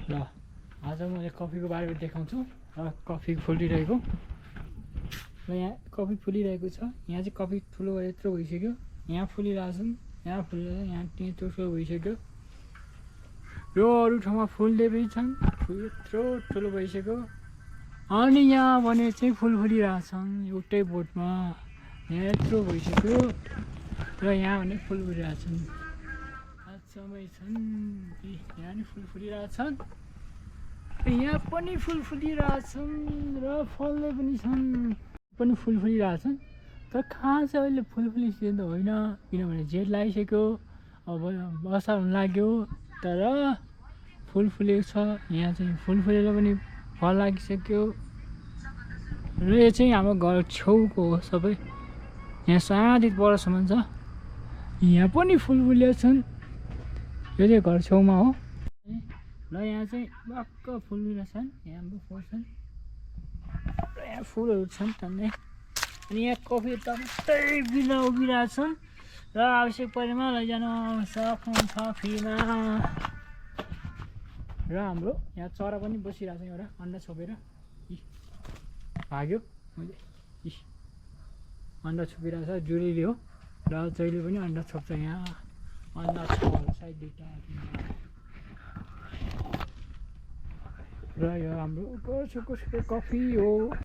ल आज मैले कफीको बारेमा देखाउँछु र कफी फुलिरहेको र यहाँ कफी फुलिरहेको छ। यहाँ चाहिँ कफी ठुलो यत्रो भइसक्यो, यहाँ फुलिरहेछन्, यहाँ फुलिरहेछ, यहाँ त्यत्रो ठुलो भइसक्यो। यो अरू ठाउँमा फुल्दै पनि छन्, यत्रो ठुलो भइसक्यो। अनि यहाँ भने चाहिँ फुल फुलिरहेछन् एउटै बोटमा, यहाँ यत्रो भइसक्यो र यहाँ भने फुल फुलिरहेछन्। समय छन्, यहाँ नि फुल फुलिरहेछन्, यहाँ पनि फुल फुलिरहेछन् र फल्दै पनि छन्, पनि फुल फुलिरहेछन्। तर खास चाहिँ अहिले फुल फुलिसक्यो त होइन, किनभने जेठ लागिसक्यो, अब असार हुन लाग्यो, तर फुल फुलेको छ। यहाँ चाहिँ फुल फुलेर पनि फल लागिसक्यो र यो चाहिँ हाम्रो घर छेउको हो सबै। यहाँ सानोदेखि बडासम्म छ, यहाँ पनि फुल फुलेका छन्, यो चाहिँ घर छेउमा हो। र यहाँ चाहिँ भक्क फुलिरहेछन्, यहाँ हाम्रो फुल छन् र यहाँ फुलहरू छन् टन्नै। अनि यहाँ कफी टक्कै बिना उभिरहेछन् र आवश्यक परेमा लैजान सक्नुहुन्छ फ्रीमा। र हाम्रो यहाँ चरा पनि बसिरहेछ, एउटा अन्डा छोपेर भाग्यो, मैले अन्डा छोपिरहेछ, जुरेली हो र जहिले पनि अन्डा छोप्छ। यहाँ अन्डा छ सायद 2टा र यो हाम्रो कफी हो।